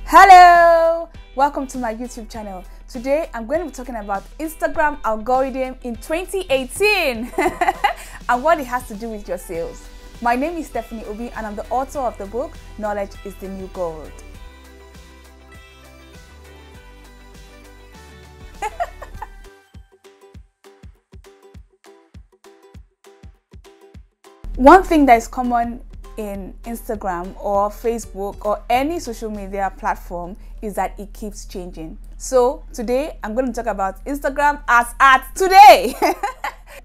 Hello, welcome to my YouTube channel. Today I'm going to be talking about Instagram algorithm in 2018 and what it has to do with your sales. My name is Stephanie Obi and I'm the author of the book Knowledge is the New Gold. One thing that is common in Instagram or Facebook or any social media platform is that it keeps changing. So today I'm going to talk about Instagram as at today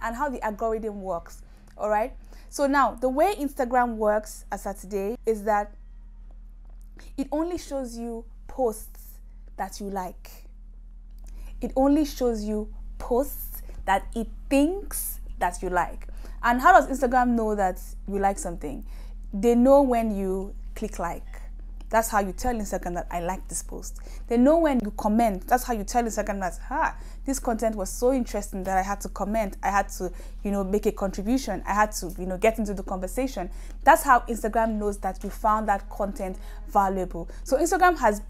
and how the algorithm works. All right. So now the way Instagram works as at today is that it only shows you posts that you like. It only shows you posts that it thinks that you like. And how does Instagram know that you like something? They know when you click like. That's how you tell Instagram that I like this post. They know when you comment. That's how you tell Instagram that this content was so interesting that I had to comment. I had to, make a contribution. I had to, get into the conversation. That's how Instagram knows that you found that content valuable. So Instagram has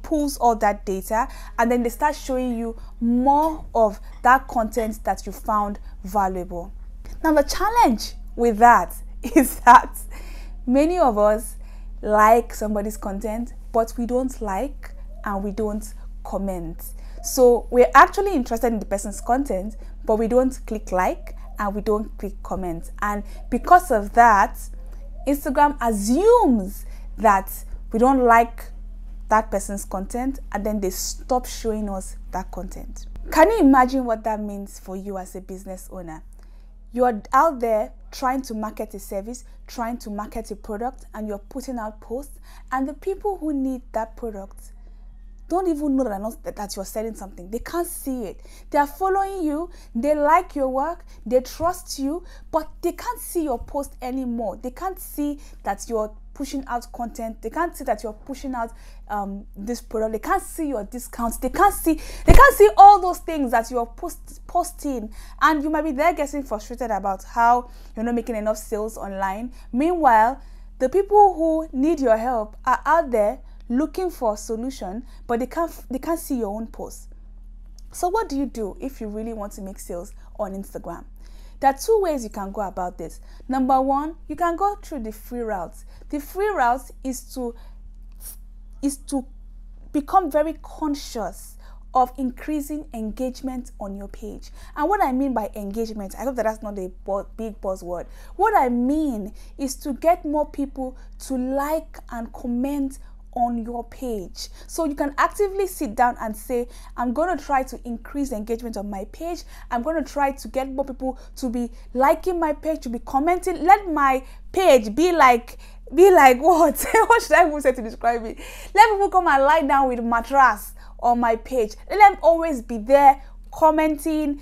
pulls all that data and then they start showing you more of that content that you found valuable. Now the challenge with that is that many of us like somebody's content, but we don't like and we don't comment. So we're actually interested in the person's content, but we don't click like and we don't click comment. And because of that, Instagram assumes that we don't like that person's content and then they stop showing us that content. Can you imagine what that means for you as a business owner? You're out there trying to market a service, trying to market a product, and you're putting out posts, and the people who need that product don't even know that you're selling something. They can't see it. They are following you, they like your work, they trust you, but they can't see your post anymore. They can't see that you're pushing out content. They can't see that you're pushing out this product. They can't see your discounts. They can't see all those things that you're posting. And you might be there getting frustrated about how you're not making enough sales online. Meanwhile, the people who need your help are out there looking for a solution, but they can't see your own post. So what do you do if you really want to make sales on Instagram? There are two ways you can go about this. Number one, you can go through the free routes. The free route is to become very conscious of increasing engagement on your page. And what I mean by engagement, I hope that that's not a big buzzword. What I mean is to get more people to like and comment on your page. So you can actively sit down and say, I'm going to try to increase engagement on my page. I'm going to try to get more people to be liking my page, to be commenting. Let my page be like what? What should I even say to describe it? Let people come and lie down with mattress on my page. Let them always be there commenting,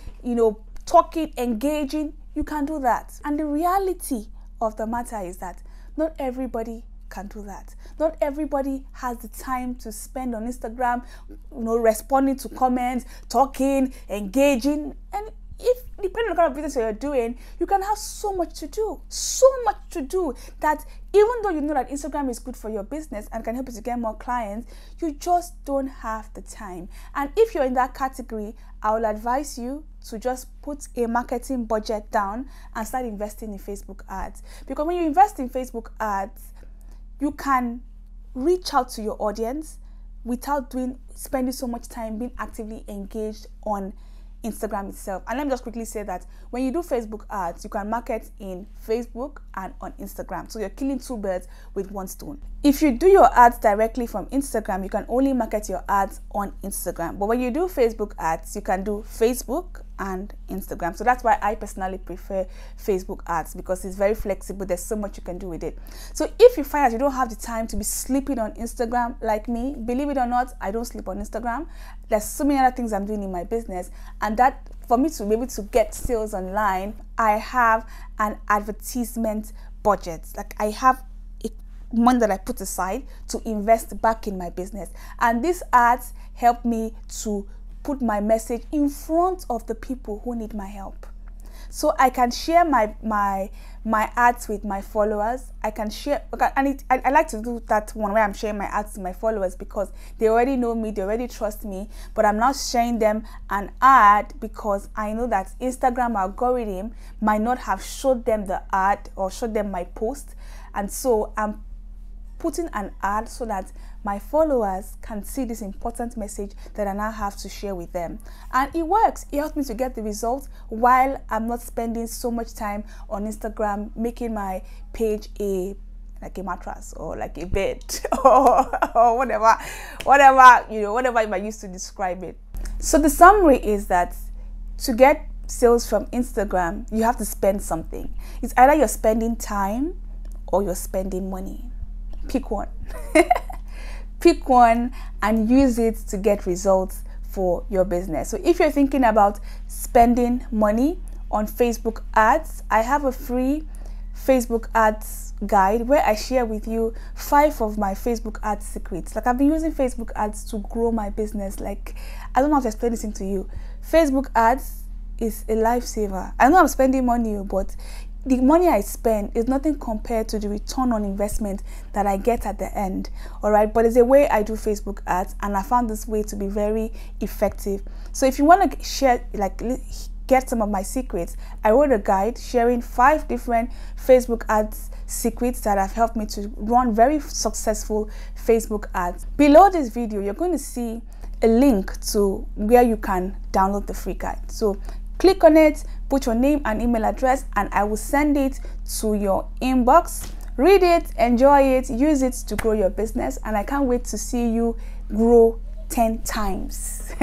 talking, engaging. You can do that. And the reality of the matter is that not everybody can do that. Not everybody has the time to spend on Instagram, responding to comments, talking, engaging. And if depending on the kind of business you're doing, you can have so much to do that even though you know that Instagram is good for your business and can help you to get more clients, you just don't have the time. And if you're in that category, I will advise you to just put a marketing budget down and start investing in Facebook ads. Because when you invest in Facebook ads, you can reach out to your audience without spending so much time being actively engaged on Instagram itself. And let me just quickly say that when you do Facebook ads, you can market in Facebook and on Instagram. So you're killing two birds with one stone. If you do your ads directly from Instagram, you can only market your ads on Instagram. But when you do Facebook ads, you can do Facebook and Instagram. So that's why I personally prefer Facebook ads, because it's very flexible. There's so much you can do with it. So if you find that you don't have the time to be sleeping on Instagram like me, believe it or not, I don't sleep on Instagram. There's so many other things I'm doing in my business, and that for me to be able to get sales online, I have an advertisement budget. Like I have money that I put aside to invest back in my business, and these ads help me to put my message in front of the people who need my help. so I can share my ads with my followers. I can share, and I like to do that one where I'm sharing my ads to my followers because they already know me, they already trust me, but I'm not sharing them an ad because I know that Instagram algorithm might not have showed them the ad or showed them my post, and so I'm putting an ad so that my followers can see this important message that I now have to share with them. And it works. It helps me to get the results while I'm not spending so much time on Instagram making my page like a mattress or like a bed or whatever you might use to describe it. So the summary is that to get sales from Instagram, you have to spend something. It's either you're spending time or you're spending money. Pick one. Pick one and use it to get results for your business. So if you're thinking about spending money on Facebook ads, I have a free Facebook ads guide where I share with you 5 of my Facebook ads secrets. Like, I've been using Facebook ads to grow my business. Like, I don't know how to explain this thing to you. Facebook ads is a lifesaver. I know I'm spending money, but the money I spend is nothing compared to the return on investment that I get at the end. All right, but it's a way I do Facebook ads, and I found this way to be very effective. So if you want to share, like, get some of my secrets, I wrote a guide sharing 5 different Facebook ads secrets that have helped me to run very successful Facebook ads. Below this video, you're going to see a link to where you can download the free guide. So click on it, put your name and email address, and I will send it to your inbox. Read it, enjoy it, use it to grow your business, and I can't wait to see you grow 10 times.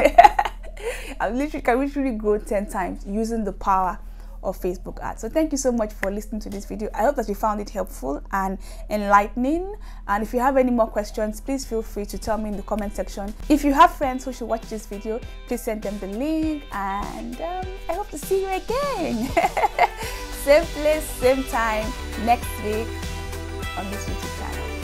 I can literally grow 10 times using the power of Facebook ads. So thank you so much for listening to this video. I hope that you found it helpful and enlightening. And if you have any more questions, please feel free to tell me in the comment section. If you have friends who should watch this video, please send them the link, and I hope to see you again. Same place, same time next week on this YouTube channel.